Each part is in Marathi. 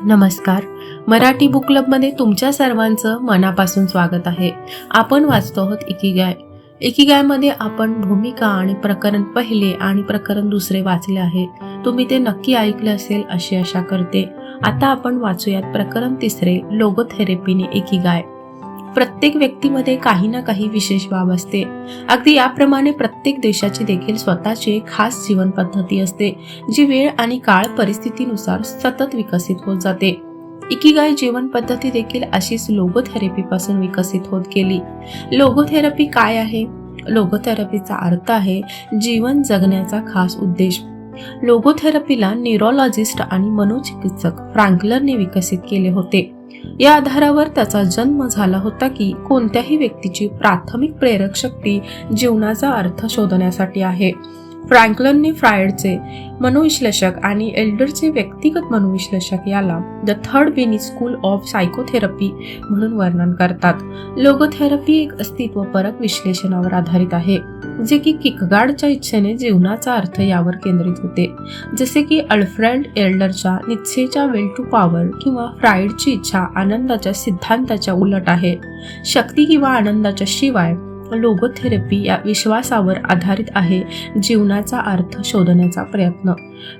नमस्कार. मराठी बुक क्लबमध्ये तुमच्या सर्वांचं मनापासून स्वागत आहे. आपण वाचतो आहोत इकिगाय. इकिगायमध्ये आपण भूमिका आणि प्रकरण पहिले आणि प्रकरण दुसरे वाचले आहे. तुम्ही ते नक्की ऐकले असेल अशी आशा करते. आता आपण वाचूयात प्रकरण तिसरे, लोगोथेरपीने इकिगाय. प्रत्येक व्यक्तीमध्ये काही ना काही विशेष बाब असते. अगदी याप्रमाणे प्रत्येक देशाची देखील स्वतःची एक खास जीवन पद्धती असते, जी वेळ आणि काळ परिस्थितीनुसार सतत विकसित होत जाते. इकिगाय जीवन पद्धती देखील अशीच लोगोथेरपी पासून विकसित होत गेली. लोगोथेरपी काय आहे? लोगोथेरपीचा अर्थ आहे जीवन जगण्याचा खास उद्देश. लोगोथेरपीला न्यूरोलॉजिस्ट आणि मनोचिकित्सक फ्रँकलरने विकसित केले होते. या आधारावर त्याचा जन्म झाला होता की कोणत्याही व्यक्तीची प्राथमिक प्रेरक शक्ती जीवनाचा अर्थ शोधण्यासाठी आहे. फ्रँकलरने फ्रायडचे मनोविश्लेषक आणि एल्डरचे व्यक्तिगत मनोविश्लेषक याला द थर्ड बेनी स्कूल ऑफ सायकोथेरपी म्हणून वर्णन करतात. लोगोथेरपी एक अस्तित्वपरक विश्लेषणावर आधारित आहे, जे की किकगार्डच्या इच्छेने जीवनाचा अर्थ यावर केंद्रित होते, जसे की अल्फ्रेड एल्डरच्या निश्चेच्या विल टू पॉवर किंवा फ्रायडची इच्छा आनंदाच्या सिद्धांताच्या उलट आहे. शक्ती किंवा आनंदाच्या शिवाय लोगोथेरपी या विश्वासावर आधारित आहे, जीवनाचा अर्थ शोधण्याचा प्रयत्न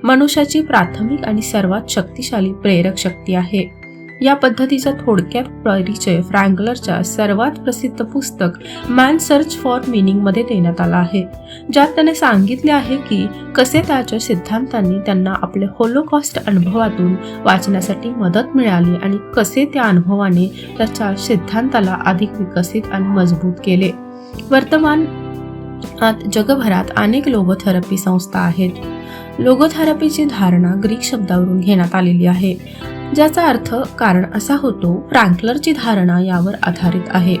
मनुष्याची प्राथमिक आणि सर्वात शक्तिशाली प्रेरक शक्ती आहे. या पद्धतीचा थोडक्यात परिचय फ्रँकलरच्या सर्वात प्रसिद्ध पुस्तक मॅन सर्च फॉर मीनिंग मध्ये देण्यात आला आहे, ज्यात त्याने सांगितले आहे की कसे त्याच्या सिद्धांतांनी त्यांना आपल्या होलोकॉस्ट अनुभवातून वाचण्यासाठी मदत मिळाली आणि कसे त्या अनुभवाने त्याच्या सिद्धांताला अधिक विकसित आणि मजबूत केले. वर्तमानात जगभरात अनेक लोगोथेरपी संस्था आहेत. लोगोथेरपीची धारणा ग्रीक शब्दावरून घेण्यात आलेली आहे, ज्याचा अर्थ कारण असा होतो. फ्रँकलरची धारणा यावर आधारित आहे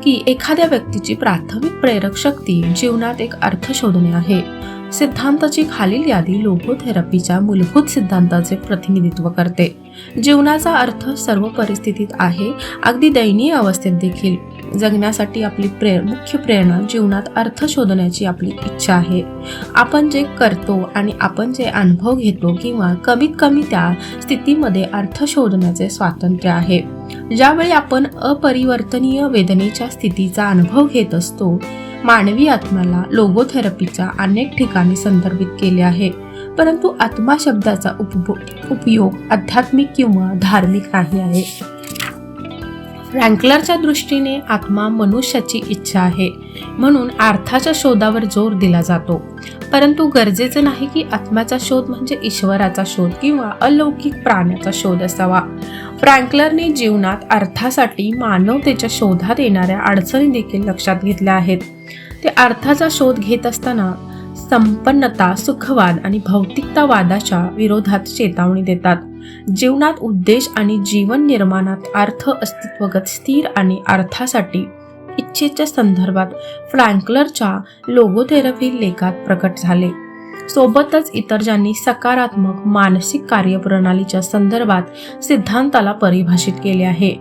की एखाद्या व्यक्तीची प्राथमिक प्रेरक शक्ती जीवनात एक अर्थ शोधणे आहे. सिद्धांताची खालील यादी लोगोथेरपीच्या मूलभूत सिद्धांताचे प्रतिनिधित्व करते. जीवनाचा अर्थ सर्व परिस्थितीत आहे, अगदी दयनीय अवस्थेत देखील. जगण्यासाठी आपली मुख्य प्रेरणा जीवनात अर्थ शोधण्याची आपली इच्छा आहे. आपण जे करतो आणि आपण जे अनुभव घेतो किंवा कमीत कमी त्या स्थितीमध्ये अर्थ शोधण्याचे स्वातंत्र्य आहे. ज्यावेळी आपण अपरिवर्तनीय वेदनेच्या स्थितीचा अनुभव घेत असतो. मानवी आत्म्याला लोगोथेरपीच्या अनेक ठिकाणी संदर्भित केले आहे, परंतु आत्मा शब्दाचा उपयोग आध्यात्मिक किंवा धार्मिक नाही आहे. फ्रँकलरच्या दृष्टीने आत्मा मनुष्याची इच्छा आहे, म्हणून अर्थाच्या शोधावर जोर दिला जातो. परंतु गरजेचे नाही की आत्म्याचा शोध म्हणजे ईश्वराचा शोध किंवा अलौकिक प्राण्याचा शोध असावा. फ्रँकलरने जीवनात अर्थासाठी मानवतेच्या शोधात येणाऱ्या अडचणी देखील लक्षात घेतल्या आहेत. ते अर्थाचा शोध घेत असताना संपन्नता, सुखवाद आणि भौतिकतावादाच्या विरोधात चेतावणी देतात. जीवनात उद्देश आणि जीवन निर्माणात अर्थ अस्तित्वगत स्थिर आणि अर्थासाठी इच्छेच्या संदर्भात फ्रँकलरच्या लोगोथेरपी लेखात प्रकट झाले. सोबतच इतर ज्यांनी सकारात्मक मानसिक कार्यप्रणालीच्या संदर्भात सिद्धांताला परिभाषित केले आहे.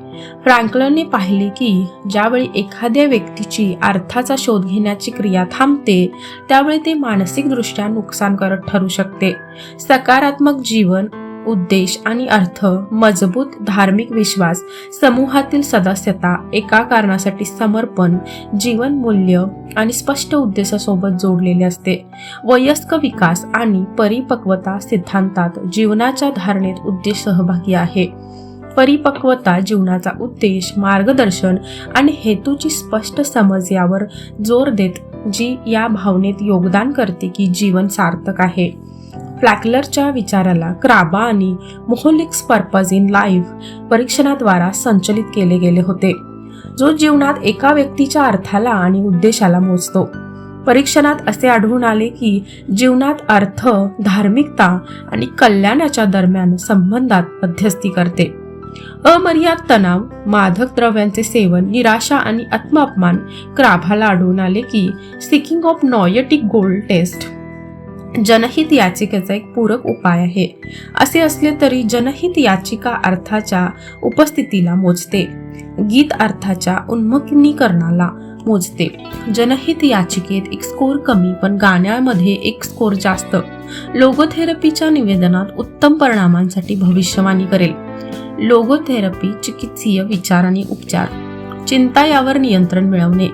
फ्रँकलरने पाहिले की ज्यावेळी एखाद्या व्यक्तीची अर्थाचा शोध घेण्याची क्रिया थांबते, त्यावेळी ते मानसिकदृष्ट्या नुकसानकारक ठरू शकते. सकारात्मक जीवन उद्देश आणि अर्थ, मजबूत धार्मिक विश्वास, समूहातील सदस्यता, एका कारणासाठी समर्पण, जीवन मूल्य आणि स्पष्ट उद्देशासोबत जोडलेले असते. वयस्क विकास आणि परिपक्वता सिद्धांतात जीवनाच्या धारणेत उद्देश सहभागी आहे. परिपक्वता जीवनाचा उद्देश, मार्गदर्शन आणि हेतूची स्पष्ट समज यावर जोर देत, जी या भावनेत योगदान करते की जीवन सार्थक आहे. फ्रँकलरच्या विचाराला क्राबा आणि मोहोलिक्स पर्पज इन लाईफ परीक्षणाद्वारा संचलित केले गेले होते, जो जीवनात एका व्यक्तीच्या अर्थाला आणि उद्देशाला मोजतो. परीक्षणात असे आढळून आले की जीवनात अर्थ, धार्मिकता आणि कल्याणाच्या दरम्यान संबंधात मध्यस्थी करते. अमर्याद तणाव, मादक द्रव्यांचे सेवन, निराशा आणि आत्मअपमान. क्राभाला आढळून आले की सिकिंग ऑफ नॉयटिक गोल्ड टेस्ट जनहित याचिकेचा एक पूरक उपाय आहे. असे असले तरी जनहित याचिका अर्थाच्या उपस्थितीला मोजते, गीत अर्थाच्या उन्मुखीकरणाला मोजते. जनहित याचिकेत एक स्कोर कमी पण गाण्यामध्ये एक स्कोर जास्त. लोगोथेरपीच्या निवेदनात उत्तम परिणामांसाठी भविष्यवाणी करेल. लोगोथेरपी चिकित्सीय विचार आणि उपचार. चिंता यावर नियंत्रण मिळवणे.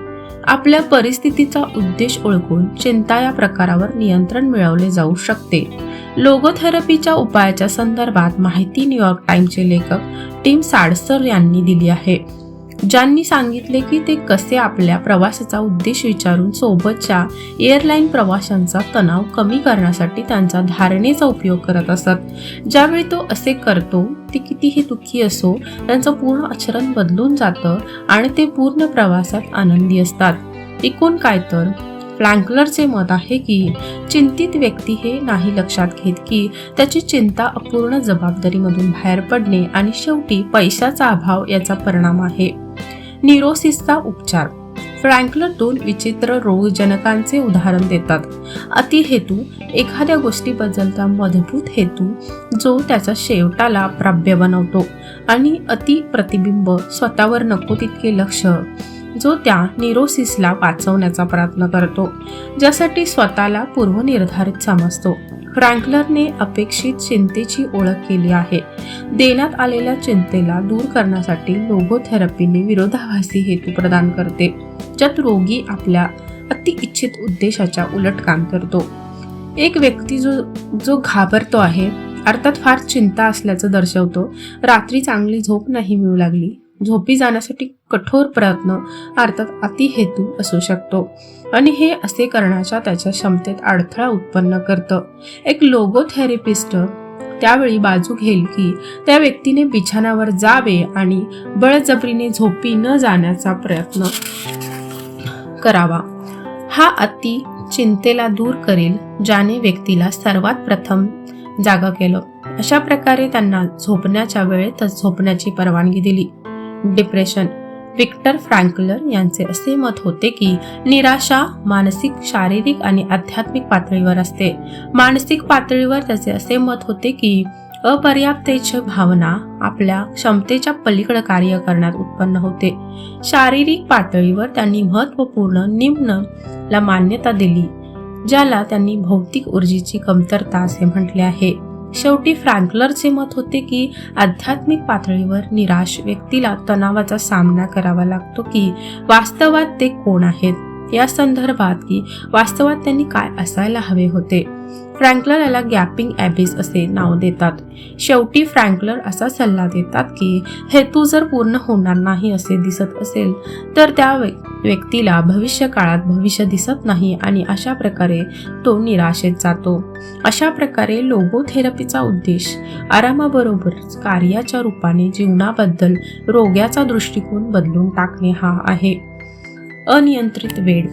आपल्या परिस्थितीचा उद्देश ओळखून चिंता या प्रकारावर नियंत्रण मिळवले जाऊ शकते. लोगोथेरपीच्या उपायाच्या संदर्भात माहिती न्यूयॉर्क टाइम्सचे लेखक टिम साडसर यांनी दिली आहे, ज्यांनी सांगितले की ते कसे आपल्या प्रवासाचा उद्देश विचारून सोबतच्या एअरलाईन प्रवाशांचा तणाव कमी करण्यासाठी त्यांच्या धारणेचा उपयोग करत असत. ज्यावेळी तो असे करतो, ते कितीही दुःखी असो, त्यांचं पूर्ण आचरण बदलून जातं आणि ते पूर्ण प्रवासात आनंदी असतात. एकूण काय तर फ्रँकलरचे मत आहे की चिंतित व्यक्ती हे नाही लक्षात घेत की त्याची चिंता अपूर्ण जबाबदारीमधून बाहेर पडणे आणि शेवटी पैशाचा अभाव याचा परिणाम आहे. न्यूरोसिसचा उपचार. फ्रँकलर 2 विचित्र रोगजनकांचे उदाहरण देतात. अतिहेतू, एखाद्या गोष्टीबद्दलचा मजबूत हेतू जो त्याच्या शेवटाला प्राप्य बनवतो, आणि अतिप्रतिबिंब, स्वतःवर नको तितके लक्ष जो त्या न्यूरोसिसला वाचवण्याचा प्रयत्न करतो, ज्यासाठी स्वतःला पूर्वनिर्धारित समजतो. फ्रँकलरने अपेक्षित चिंतेची ओळख केली आहे. देण्यात आलेल्या चिंतेला दूर करण्यासाठी लोगोथेरपीने विरोधाभासी हेतू प्रदान करते, ज्यात रोगी आपल्या अतिइच्छित उद्देशाच्या उलट काम करतो. एक व्यक्ती जो घाबरतो आहे, अर्थात फार चिंता असल्याचं दर्शवतो, रात्री चांगली झोप नाही मिळू लागली, झोपी जाण्यासाठी कठोर प्रयत्न, अर्थात अतिहेतू असू शकतो, आणि हे असे करण्याच्या त्याच्या क्षमतेत अडथळा उत्पन्न करतं. एक लोगोथेरपिस्ट त्यावेळी बाजू घेईल की त्या व्यक्तीने बिछाण्यावर जावे आणि बळजबरीने झोपी न जाण्याचा प्रयत्न करावा. हा अति चिंतेला दूर करेल, ज्याने व्यक्तीला सर्वात प्रथम जागा केलं. अशा प्रकारे त्यांना झोपण्याच्या वेळेतच झोपण्याची परवानगी दिली. डिप्रेशन. व्हिक्टर फ्रँकलर यांचे असे मत होते की निराशा मानसिक, शारीरिक आणि आध्यात्मिक पातळीवर असते. मानसिक पातळीवर त्याचे असे मत होते की अपर्याप्ततेची भावना आपल्या क्षमतेच्या पलीकडे कार्य करण्यात उत्पन्न होते. शारीरिक पातळीवर त्यांनी महत्त्वपूर्ण निम्नला मान्यता दिली, ज्याला त्यांनी भौतिक ऊर्जेची कमतरता असे म्हटले आहे. शेवटी फ्रँकलरचे मत होते की आध्यात्मिक पातळीवर निराश व्यक्तीला तणावाचा सामना करावा लागतो की वास्तवात ते कोण आहेत या संदर्भात, की वास्तवात त्यांनी काय असायला हवे होते. फ्रँकलर याला गॅपिंग ॲबिस असे नाव देतात. शेवटी फ्रँकलर असा सल्ला देतात की हेतू जर पूर्ण होणार नाही असे दिसत असेल तर त्या व्यक्तीला भविष्य काळात भविष्य दिसत नाही आणि अशा प्रकारे तो निराशेत जातो. अशा प्रकारे लोगोथेरपीचा उद्देश आरामाबरोबरच कार्याच्या रूपाने जीवनाबद्दल रोग्याचा दृष्टिकोन बदलून टाकणे हा आहे. अनियंत्रित वेळ.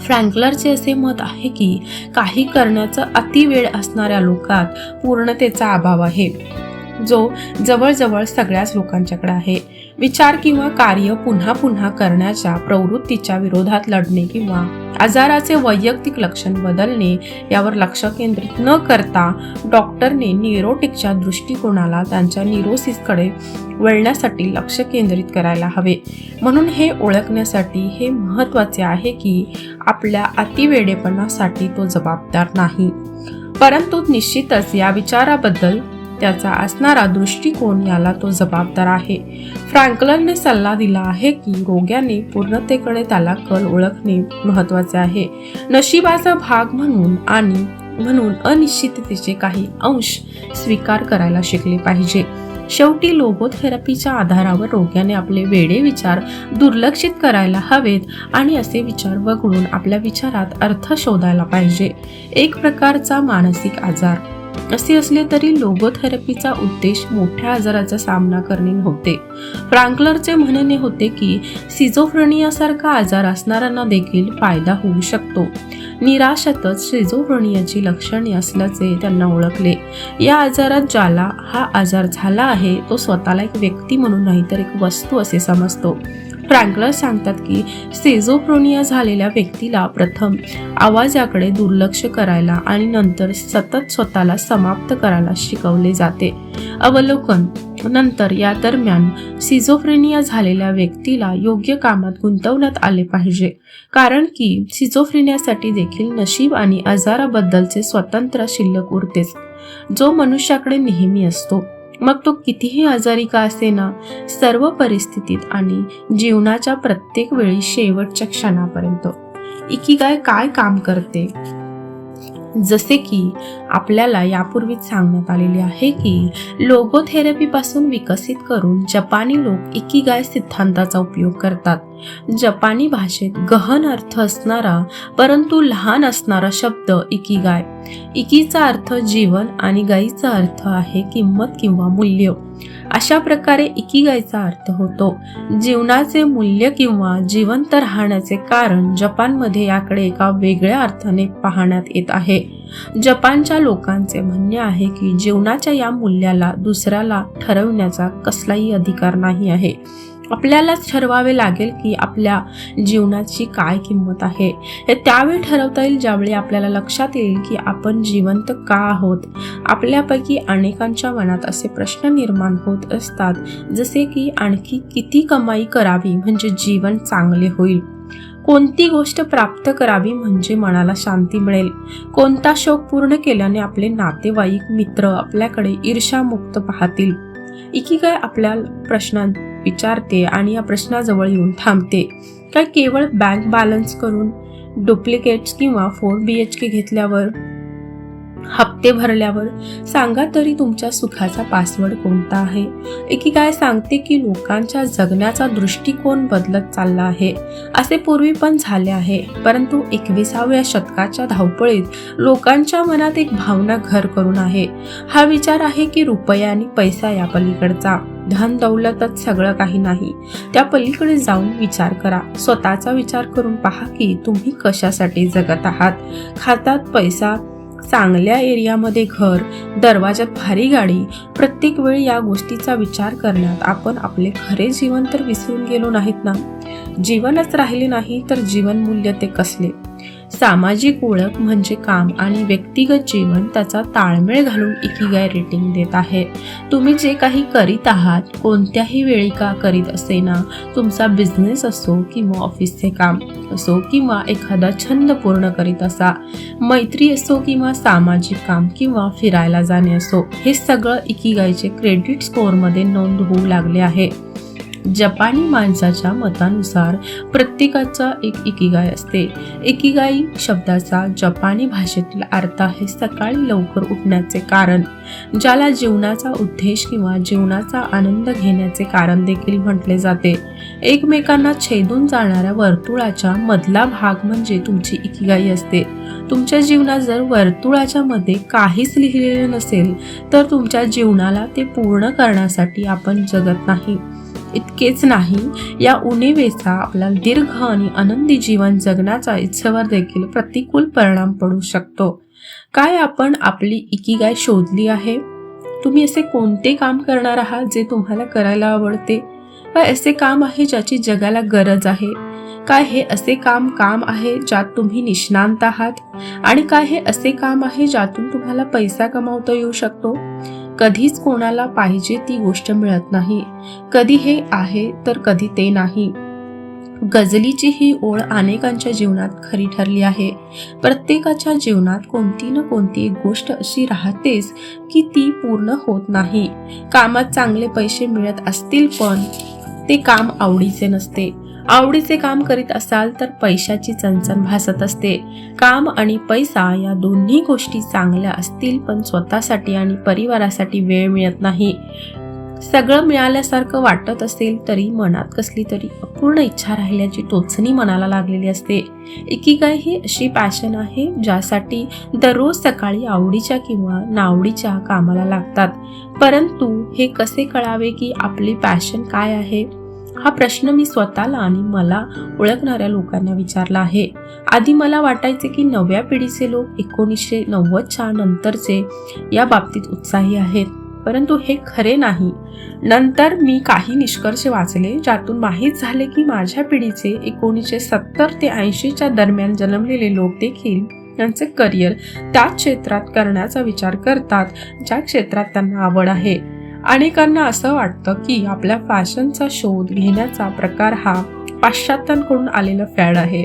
फ्रँकलरचे असे मत आहे की काही करण्याचा अतिवेळ असणाऱ्या लोकात पूर्णतेचा अभाव आहे, जो जवळजवळ सगळ्याच लोकांच्याकडे आहे. विचार किंवा कार्य पुन्हा पुन्हा करण्याच्या प्रवृत्तीच्या विरोधात लढणे किंवा आजाराचे वैयक्तिक लक्षण बदलणे यावर लक्ष केंद्रित न करता डॉक्टरने न्यूरोटिकच्या दृष्टिकोनाला त्यांच्या न्यूरोसिसकडे वळण्यासाठी लक्ष केंद्रित करायला हवे. म्हणून हे ओळखण्यासाठी हे महत्त्वाचे आहे की आपल्या अतिवेडेपणासाठी तो जबाबदार नाही, परंतु निश्चितच या विचाराबद्दल त्याचा असणारा दृष्टिकोन याला तो जबाबदार आहे. फ्रँकलरने सल्ला दिला आहे की रोग्याने पूर्णतेकडे त्याला कल ओळखणे महत्त्वाचे आहे, नशिबाचा भाग म्हणून, आणि म्हणून अनिश्चिततेचे काही अंश स्वीकार करायला शिकले पाहिजे. शेवटी लोगोथेरपीच्या आधारावर रोग्याने आपले वेडे विचार दुर्लक्षित करायला हवेत आणि असे विचार वगळून आपल्या विचारात अर्थ शोधायला पाहिजे. एक प्रकारचा मानसिक आजार. असे असले तरी लोगोथेरपीचा उद्देश मोठ्या आजाराचा सामना करणे नव्हते. फ्रँकलरचे म्हणणे होते की सिझोफ्रेनियासारखा आजार असणाऱ्यांना देखील फायदा होऊ शकतो. निराशातच सिझोफ्रेनियाची लक्षणे असल्याचे त्यांना ओळखले. या आजारात ज्याला हा आजार झाला आहे तो स्वतःला एक व्यक्ती म्हणून नाही तर एक वस्तू असे समजतो. फ्रँकलर सांगतात की सिझोफ्रेनिया झालेल्या व्यक्तीला प्रथम आवाजाकडे दुर्लक्ष करायला आणि नंतर सतत स्वतःला समाप्त करायला शिकवले जाते. अवलोकन. नंतर या दरम्यान सिझोफ्रेनिया झालेल्या व्यक्तीला योग्य कामात गुंतवण्यात आले पाहिजे, कारण की सिझोफ्रेनियासाठी देखील नशीब आणि आजाराबद्दलचे स्वतंत्र शिल्लक उरतेच, जो मनुष्याकडे नेहमी असतो, मग तो कितीही आजारी का असेना. सर्व परिस्थितीत आणि जीवनाच्या प्रत्येक वेळी शेवटच्या क्षणापर्यंत इकिगाय काय काम करते, जसे की आपल्याला यापूर्वीच सांगण्यात आलेले आहे की लोगोथेरपी पासून विकसित करून जपानी लोक इकिगाय सिद्धांताचा उपयोग करतात. जपानी भाषेत गहन अर्थ असणारा परंतु लहान असणारा शब्द इकिगाय. इकीचा अर्थ जीवन आणि गाईचा अर्थ आहे किंमत किंवा मूल्य. अशा प्रकारे इकिगायचा अर्थ होतो जीवनाचे मूल्य किंवा जिवंत राहण्याचे कारण. जपानमध्ये याकडे एका वेगळ्या अर्थाने पाहण्यात येत आहे. जपानच्या लोकांचे म्हणणे आहे की जीवनाच्या या मूल्याला दुसऱ्याला ठरवण्याचा कसलाही अधिकार नाही आहे. आपल्यालाच ठरवावे लागेल की आपल्या जीवनाची काय किंमत आहे. हे त्यावेळी ठरवता येईल ज्यावेळी आपल्याला लक्षात येईल की आपण जिवंत का आहोत. आपल्यापैकी अनेकांच्या मनात असे प्रश्न निर्माण होत असतात, जसे की आणखी किती कमाई करावी म्हणजे जीवन चांगले होईल, कोणती गोष्ट प्राप्त करावी म्हणजे मनाला शांती मिळेल, कोणता शौक पूर्ण केल्याने आपले नातेवाईक मित्र आपल्याकडे ईर्ष्यामुक्त पाहतील. इकिगाय आपल्या प्रश्न विचारते आणि या प्रश्नाजवळ येऊन थांबते. काय केवळ बँक बॅलन्स करून, डुप्लिकेट्स किंवा 4 BHK घेतल्यावर, हप्ते भरल्यावर? सांगा तरी तुमच्या सुखाचा पासवर्ड कोणता आहे? इकिगाय सांगते की लोकांच्या जगण्याचा दृष्टिकोन बदलत चालला आहे. असे पूर्वी पण झाले आहे, परंतु 21व्या शतकाच्या धावपळीत लोकांच्या मनात एक भावना घर करून आहे. हा विचार आहे की रुपया आणि पैसा या पलीकडचा, धन दौलतच सगळं काही नाही. त्या पलीकडे जाऊन विचार करा. स्वतःचा विचार करून पहा की तुम्ही कशासाठी जगत आहात. खात्यात पैसा, चांगल्या एरियामध्ये घर, दरवाजात भारी गाडी. प्रत्येक वेळी या गोष्टीचा विचार करण्यात आपण आपले खरे जीवन तर विसरून गेलो नाहीत ना. जीवनच राहिले नाही तर जीवन मूल्य ते कसले. सामाजिक ओळख म्हणजे काम आणि व्यक्तिगत जीवन त्याचा ताळमेळ घालून इकिगाय रेटिंग देत आहे. तुम्ही जे काही करीत आहात, कोणत्याही वेळी का करीत असेना, तुमचा बिझनेस असो किंवा ऑफिसचे काम असो किंवा एखादा छंद पूर्ण करीत असा, मैत्री असो किंवा सामाजिक काम किंवा फिरायला जाणे असो, हे सगळं इकिगायचे क्रेडिट स्कोअरमध्ये नोंद होऊ लागले आहे. जपानी माणसाच्या मतानुसार प्रत्येकाचा एक इकिगाय असते. इकिगाई शब्दाचा जपानी भाषेतील अर्थ आहे सकाळी लवकर उठण्याचे कारण, ज्याला जीवनाचा उद्देश किंवा जीवनाचा आनंद घेण्याचे कारण देखील म्हटले जाते. एकमेकांना छेदून जाणाऱ्या वर्तुळाच्या मधला भाग म्हणजे तुमची इकिगाई असते. तुमच्या जीवनात जर वर्तुळाच्या मध्ये काहीच लिहिलेले नसेल तर तुमच्या जीवनाला ते पूर्ण करण्यासाठी आपण जगत नाही. इतकेच नाही, या उणिवेचा आपला दीर्घ आणि आनंदी जीवन जगण्याच्या इच्छेवर देखील प्रतिकूल परिणाम पडू शकतो. काय आपण आपली इकिगाय शोधली आहे? तुम्ही असे कोणते काम करणार आहात जे तुम्हाला करायला आवडते? काय असे काम आहे ज्याची जगाला गरज आहे? काय हे असे काम आहे ज्यात तुम्ही निष्णांत आहात? आणि काय हे असे काम आहे ज्यातून तुम्हाला पैसा कमावता येऊ शकतो? कधीच कोणाला पाहिजे ती गोष्ट मिळत नाही. कधी हे आहे तर कधी ते नाही. गझलीची ही ओळ अनेकांच्या जीवनात खरी ठरली आहे. प्रत्येकाच्या जीवनात कोणती ना कोणती एक गोष्ट अशी राहतेच की ती पूर्ण होत नाही. कामात चांगले पैसे मिळत असतील पण ते काम आवडीचे नसते. आवडीचे काम करीत असाल तर पैशाची चणचण भासत असते. काम आणि पैसा या दोन्ही गोष्टी चांगल्या असतील पण स्वतःसाठी आणि परिवारासाठी वेळ मिळत नाही. सगळं मिळाल्यासारखं वाटत असेल तरी मनात कसली तरी अपूर्ण इच्छा राहिल्याची टोचणी मनाला लागलेली असते. इकिगाय ही अशी पॅशन आहे ज्यासाठी दररोज सकाळी आवडीच्या किंवा नावडीच्या कामाला लागतात. परंतु हे कसे कळावे की आपली पॅशन काय आहे? हा प्रश्न मी स्वतःला आणि मला ओळखणाऱ्या लोकांना विचारला आहे. आधी मला वाटायचे की नव्या पिढीचे लोक 1990च्या नंतरचे या बाबतीत उत्साही आहेत, परंतु हे खरे नाही. नंतर मी काही निष्कर्ष वाचले ज्यातून माहीत झाले की माझ्या पिढीचे 1970 ते 80च्या दरम्यान जन्मलेले लोक देखील त्यांचे करिअर त्याच क्षेत्रात करण्याचा विचार करतात ज्या क्षेत्रात त्यांना आवड आहे. अनेकांना असं वाटतं की आपल्या फॅशनचा शोध घेण्याचा प्रकार हा पाश्चात्यांकडून आलेलं फॅड आहे,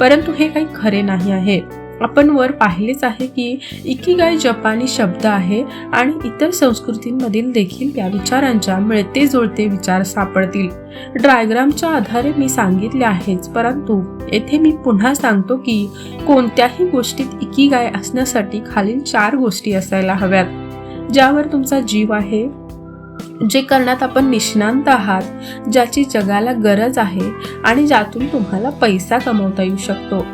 परंतु हे काही खरे नाही आहे. आपण वर पाहिलेच आहे की इकिगाय जपानी शब्द आहे आणि इतर संस्कृतींमधील देखील या विचारांच्या मिळते जुळते विचार सापडतील. डायग्रामच्या आधारे मी सांगितले आहेच, परंतु येथे मी पुन्हा सांगतो की कोणत्याही गोष्टीत इकिगाय असण्यासाठी खालील 4 गोष्टी असायला हव्यात. ज्यावर तुमचा जीव आहे, जे करण्यात आपण निष्णांत आहात, ज्याची जगाला गरज आहे आणि ज्यातून तुम्हाला पैसा कमवता येऊ शकतो.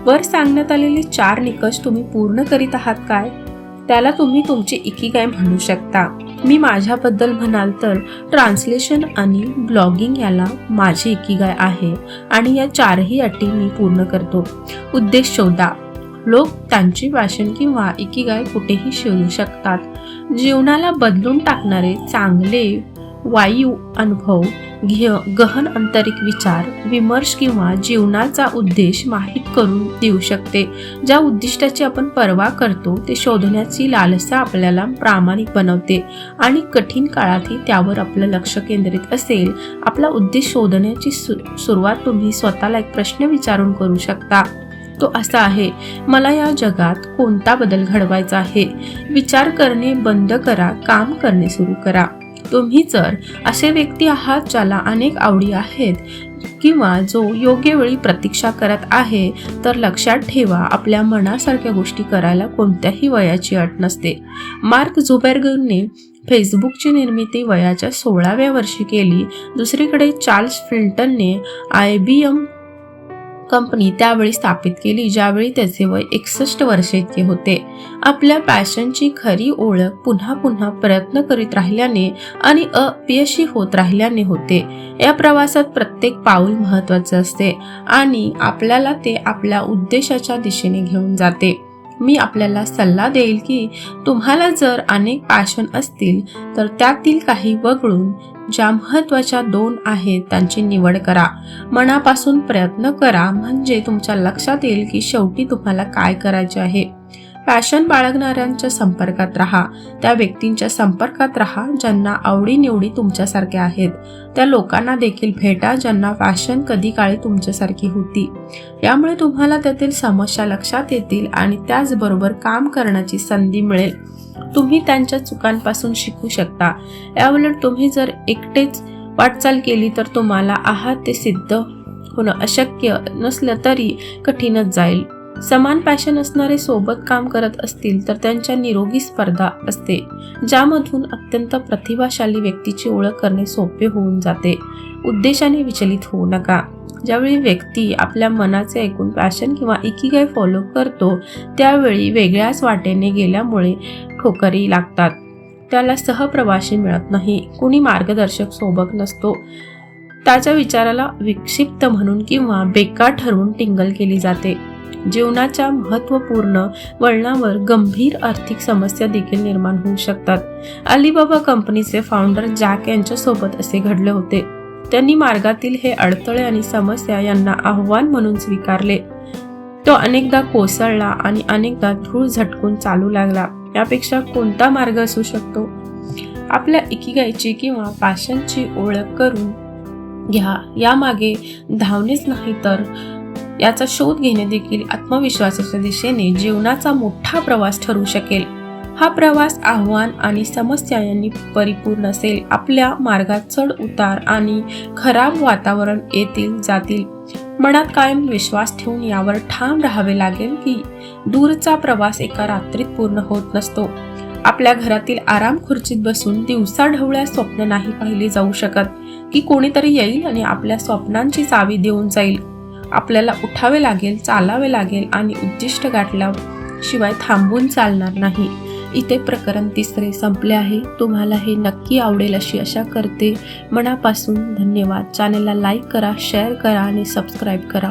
वर सांगण्यात आलेले 4 निकष तुम्ही पूर्ण करीत आहात काय, त्याला तुम्ही तुमची इकिगाय म्हणू शकता. मी माझ्याबद्दल म्हणाल तर ट्रान्सलेशन आणि ब्लॉगिंग याला माझी इकिगाय आहे आणि या 4ही अटी मी पूर्ण करतो. उद्देश शोधा. लोक त्यांची पॅशन किंवा इकिगाय कुठेही शोधू शकतात. जीवनाला बदलून टाकणारे चांगले वायू अनुभव, गहन आंतरिक विचार, विमर्श किंवा जीवनाचा उद्देश माहीत करून देऊ शकते. ज्या उद्दिष्टाची आपण पर्वा करतो ते शोधण्याची लालसा आपल्याला प्रामाणिक बनवते आणि कठीण काळातही त्यावर आपलं लक्ष केंद्रित असेल. आपला उद्देश शोधण्याची सुरुवात तुम्ही स्वतःला एक प्रश्न विचारून करू शकता. तो असा आहे, मला या जगात कोणता बदल घडवायचा आहे. विचार करणे बंद करा, काम करणे सुरू करा. तुम्ही जर असे व्यक्ती आहात ज्याला अनेक आवडी आहेत किंवा जो योग्य वेळी प्रतीक्षा करत आहे, तर लक्षात ठेवा, आपल्या मनासारख्या गोष्टी करायला कोणत्याही वयाची अट नसते. मार्क झुकरबर्गने फेसबुकची निर्मिती वयाच्या 16व्या वर्षी केली. दुसरीकडे चार्ल्स फिल्टनने IBM कंपनी त्यावेळी स्थापित केली, ज्यावेळी त्याचे वय 61 वर्षे इतके होते. आपल्या पॅशनची खरी ओळख पुन्हा पुन्हा प्रयत्न करीत राहिल्याने आणि अपयशी होत राहिल्याने होते. या प्रवासात प्रत्येक पाऊल महत्त्वाचे असते आणि आपल्याला ते आपल्या उद्देशाच्या दिशेने घेऊन जाते. मी आपल्याला सल्ला देईल की तुम्हाला जर अनेक पॅशन असतील तर त्यातील काही वगळून ज्या महत्त्वाच्या 2 आहेत त्यांची निवड करा. मनापासून प्रयत्न करा, म्हणजे तुमच्या लक्षात येईल की शेवटी तुम्हाला काय करायचे आहे. पॅशन बाळगणाऱ्यांच्या संपर्कात राहा. त्या व्यक्तींच्या संपर्कात राहा ज्यांना आवडीनिवडी तुमच्यासारख्या आहेत. त्या लोकांना देखील भेटा ज्यांना पॅशन कधी काळी तुमच्यासारखी होती. यामुळे तुम्हाला त्यातील समस्या लक्षात येतील आणि त्याचबरोबर काम करण्याची संधी मिळेल. तुम्ही त्यांच्या चुकांपासून शिकू शकता. याउलट तुम्ही जर एकटेच वाटचाल केली तर तुम्हाला आहात ते सिद्ध होणं अशक्य नसलं तरी कठीणच जाईल. समान पॅशन असणारे सोबत काम करत असतील तर त्यांच्या निरोगी स्पर्धा असते, ज्यामधून अत्यंत प्रतिभाशाली व्यक्तीची ओळख करणे सोपे होऊन जाते. उद्देशाने विचलित होऊ नका. ज्यावेळी व्यक्ती आपल्या मनाचे ऐकून पॅशन किंवा इकिगाय फॉलो करतो, त्यावेळी वेगळ्याच वाटेने गेल्यामुळे ठोकरी लागतात. त्याला सहप्रवासी मिळत नाही, कुणी मार्गदर्शक सोबत नसतो. त्याच्या विचाराला विक्षिप्त म्हणून किंवा बेकार ठरवून टिंगल केली जाते. जीवनाच्या महत्त्वपूर्ण वळणावर गंभीर आर्थिक समस्या देखील निर्माण होऊ शकतात. अलिबाबा कंपनीचे फाउंडर जॅक यांच्यासोबत असे घडले होते. त्यांनी मार्गातील हे अडथळे आणि समस्या यांना आव्हान म्हणून स्वीकारले. तो अनेकदा कोसळला आणि अनेकदा धूळ झटकून चालू लागला. यापेक्षा कोणता मार्ग असू शकतो? आपल्या इकिगायची किंवा पॅशनची ओळख करून घ्या. यामागे धावणेच नाही तर याचा शोध घेणे देखील आत्मविश्वासाच्या दिशेने जीवनाचा मोठा प्रवास ठरू शकेल. हा प्रवास आव्हान आणि समस्या यांनी परिपूर्ण असेल. आपल्या मार्गात चढ उतार आणि खराब वातावरण येतील जातील. मनात कायम विश्वास ठेवून यावर ठाम राहावे लागेल की दूरचा प्रवास एका रात्रीत पूर्ण होत नसतो. आपल्या घरातील आराम खुर्चीत बसून दिवसाढवळ्या स्वप्न नाही पाहिली जाऊ शकत की कोणीतरी येईल आणि आपल्या स्वप्नांची चावी देऊन जाईल. आपल्याला उठावे लागेल, चालावे लागेल आणि उद्दिष्ट गाठल्याशिवाय थांबून चालणार नाही. इथे प्रकरण 3 संपले आहे. तुम्हाला हे नक्की आवडेल अशी आशा करते. मनापासून धन्यवाद. चॅनेलला लाईक करा, शेअर करा आणि सबस्क्राईब करा.